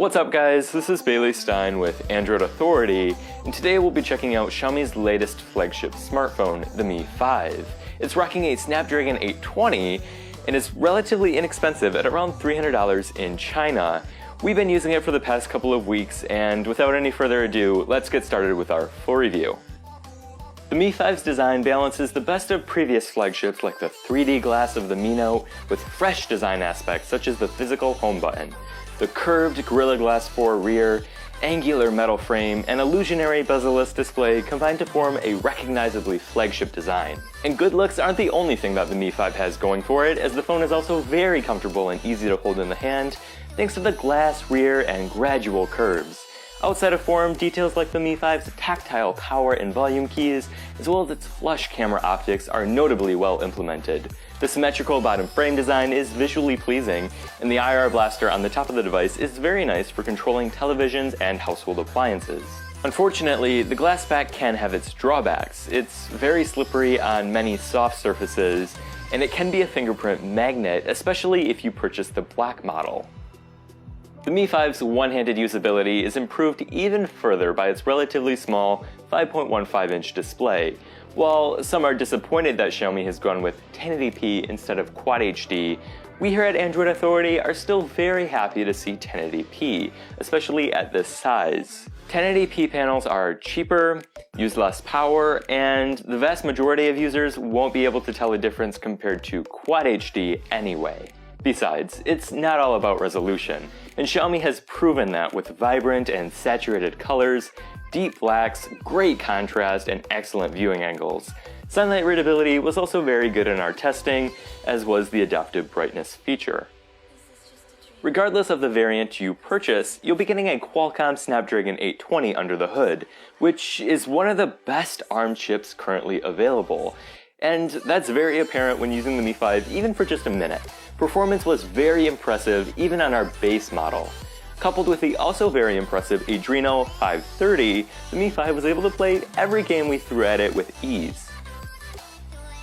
What's up guys, this is Bailey Stein with Android Authority, and today we'll be checking out Xiaomi's latest flagship smartphone, the Mi 5. It's rocking a Snapdragon 820, and it's relatively inexpensive at around $300 in China. We've been using it for the past couple of weeks, and without any further ado, let's get started with our full review. The Mi 5's design balances the best of previous flagships like the 3D glass of the Mi Note with fresh design aspects such as the physical home button, the curved Gorilla Glass 4 rear, angular metal frame, and illusionary bezel-less display combine to form a recognizably flagship design. And good looks aren't the only thing that the Mi 5 has going for it, as the phone is also very comfortable and easy to hold in the hand thanks to the glass rear and gradual curves. Outside of form, details like the Mi 5's tactile power and volume keys, as well as its flush camera optics, are notably well implemented. The symmetrical bottom frame design is visually pleasing, and the IR blaster on the top of the device is very nice for controlling televisions and household appliances. Unfortunately, the glass back can have its drawbacks. It's very slippery on many soft surfaces, and it can be a fingerprint magnet, especially if you purchase the black model. The Mi 5's one-handed usability is improved even further by its relatively small 5.15-inch display. While some are disappointed that Xiaomi has gone with 1080p instead of Quad HD, we here at Android Authority are still very happy to see 1080p, especially at this size. 1080p panels are cheaper, use less power, and the vast majority of users won't be able to tell a difference compared to Quad HD anyway. Besides, it's not all about resolution, and Xiaomi has proven that with vibrant and saturated colors, deep blacks, great contrast, and excellent viewing angles. Sunlight readability was also very good in our testing, as was the adaptive brightness feature. Regardless of the variant you purchase, you'll be getting a Qualcomm Snapdragon 820 under the hood, which is one of the best ARM chips currently available. And that's very apparent when using the Mi 5 even for just a minute. Performance was very impressive even on our base model. Coupled with the also very impressive Adreno 530, the Mi 5 was able to play every game we threw at it with ease.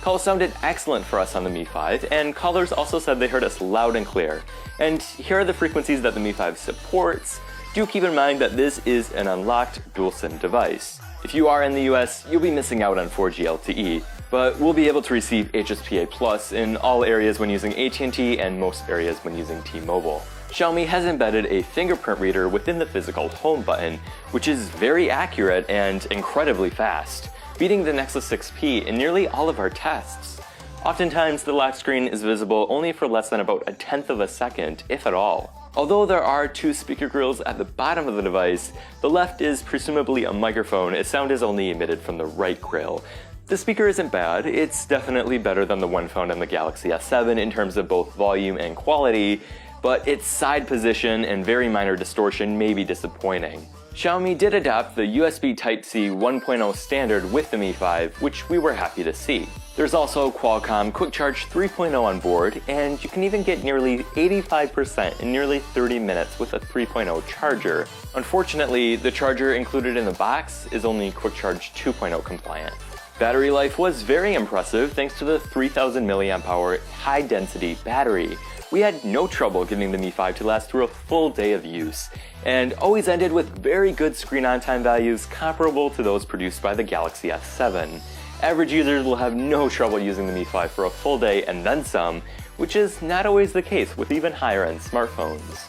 Calls sounded excellent for us on the Mi 5, and callers also said they heard us loud and clear. And here are the frequencies that the Mi 5 supports. Do keep in mind that this is an unlocked dual SIM device. If you are in the US, you'll be missing out on 4G LTE, but we'll be able to receive HSPA Plus in all areas when using AT&T and most areas when using T-Mobile. Xiaomi has embedded a fingerprint reader within the physical home button, which is very accurate and incredibly fast, beating the Nexus 6P in nearly all of our tests. Oftentimes, the lock screen is visible only for less than about 1/10 of a second, if at all. Although there are two speaker grills at the bottom of the device, the left is presumably a microphone as sound is only emitted from the right grill. The speaker isn't bad, it's definitely better than the one found on the Galaxy S7 in terms of both volume and quality, but its side position and very minor distortion may be disappointing. Xiaomi did adopt the USB Type-C 1.0 standard with the Mi 5, which we were happy to see. There's also Qualcomm Quick Charge 3.0 on board, and you can even get nearly 85% in nearly 30 minutes with a 3.0 charger. Unfortunately, the charger included in the box is only Quick Charge 2.0 compliant. Battery life was very impressive thanks to the 3000 mAh high-density battery. We had no trouble getting the Mi 5 to last through a full day of use, and always ended with very good screen on-time values comparable to those produced by the Galaxy S7. Average users will have no trouble using the Mi 5 for a full day and then some, which is not always the case with even higher-end smartphones.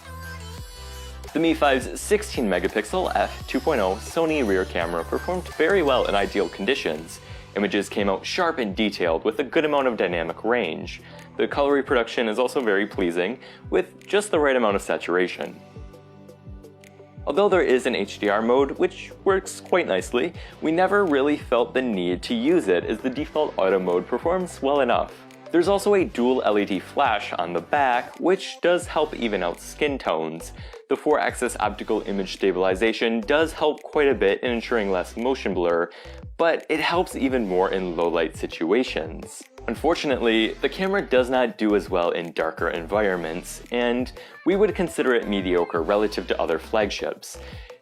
The Mi 5's 16-megapixel f2.0 Sony rear camera performed very well in ideal conditions. Images came out sharp and detailed with a good amount of dynamic range. The color reproduction is also very pleasing, with just the right amount of saturation. Although there is an HDR mode, which works quite nicely, we never really felt the need to use it as the default auto mode performs well enough. There's also a dual LED flash on the back, which does help even out skin tones. The 4-axis optical image stabilization does help quite a bit in ensuring less motion blur, but it helps even more in low-light situations. Unfortunately, the camera does not do as well in darker environments, and we would consider it mediocre relative to other flagships.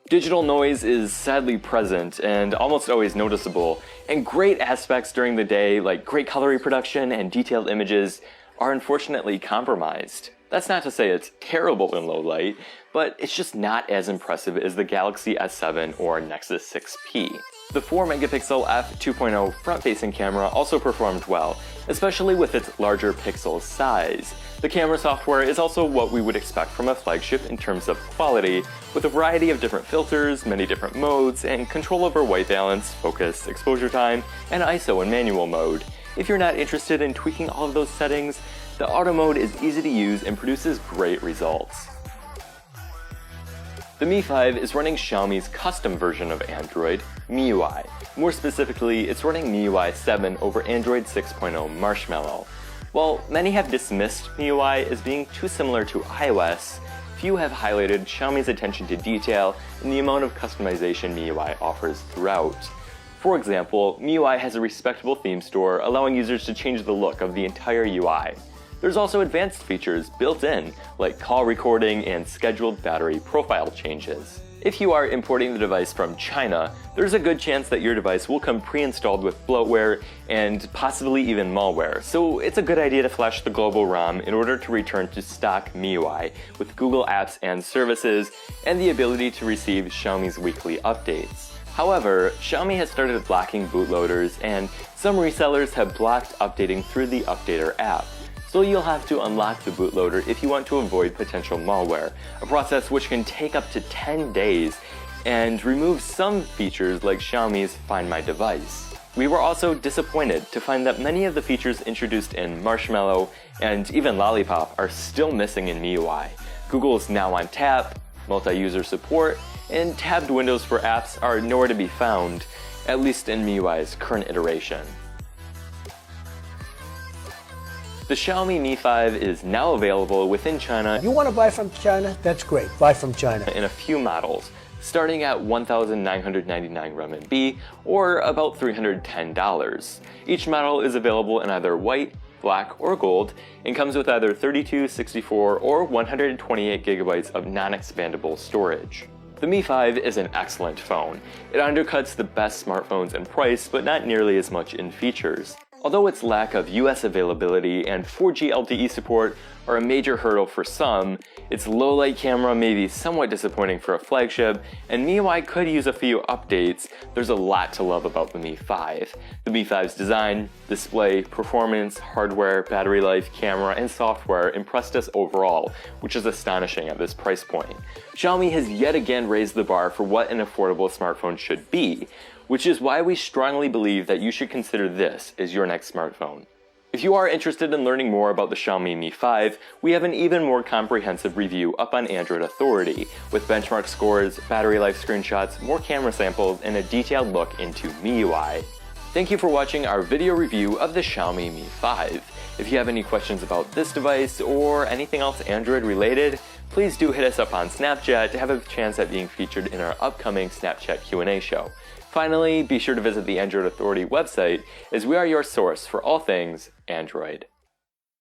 Digital noise is sadly present and almost always noticeable, and great aspects during the day like great color reproduction and detailed images are unfortunately compromised. That's not to say it's terrible in low light, but it's just not as impressive as the Galaxy S7 or Nexus 6P. The 4-megapixel f2.0 front-facing camera also performed well, especially with its larger pixel size. The camera software is also what we would expect from a flagship in terms of quality, with a variety of different filters, many different modes, and control over white balance, focus, exposure time, and ISO in manual mode. If you're not interested in tweaking all of those settings, the auto mode is easy to use and produces great results. The Mi 5 is running Xiaomi's custom version of Android, MIUI. More specifically, it's running MIUI 7 over Android 6.0 Marshmallow. While many have dismissed MIUI as being too similar to iOS, few have highlighted Xiaomi's attention to detail and the amount of customization MIUI offers throughout. For example, MIUI has a respectable theme store allowing users to change the look of the entire UI. There's also advanced features built in, like call recording and scheduled battery profile changes. If you are importing the device from China, there's a good chance that your device will come pre-installed with bloatware and possibly even malware, so it's a good idea to flash the global ROM in order to return to stock MIUI with Google Apps and Services and the ability to receive Xiaomi's weekly updates. However, Xiaomi has started blocking bootloaders, and some resellers have blocked updating through the Updater app. So you'll have to unlock the bootloader if you want to avoid potential malware, a process which can take up to 10 days and remove some features like Xiaomi's Find My Device. We were also disappointed to find that many of the features introduced in Marshmallow and even Lollipop are still missing in MIUI. Google's Now on Tap, multi-user support, and tabbed windows for apps are nowhere to be found, at least in MIUI's current iteration. The Xiaomi Mi 5 is now available within China. You want to buy from China? That's great. Buy from China. In a few models, starting at 1,999 RMB or about $310. Each model is available in either white, black, or gold, and comes with either 32, 64, or 128 gigabytes of non-expandable storage. The Mi 5 is an excellent phone. It undercuts the best smartphones in price, but not nearly as much in features. Although its lack of US availability and 4G LTE support are a major hurdle for some, its low-light camera may be somewhat disappointing for a flagship, and MIUI could use a few updates. There's a lot to love about the Mi 5. The Mi 5's design, display, performance, hardware, battery life, camera, and software impressed us overall, which is astonishing at this price point. Xiaomi has yet again raised the bar for what an affordable smartphone should be, which is why we strongly believe that you should consider this as your next smartphone. If you are interested in learning more about the Xiaomi Mi 5, we have an even more comprehensive review up on Android Authority, with benchmark scores, battery life screenshots, more camera samples, and a detailed look into MIUI. Thank you for watching our video review of the Xiaomi Mi 5. If you have any questions about this device or anything else Android related, please do hit us up on Snapchat to have a chance at being featured in our upcoming Snapchat Q&A show. Finally, be sure to visit the Android Authority website, as we are your source for all things Android.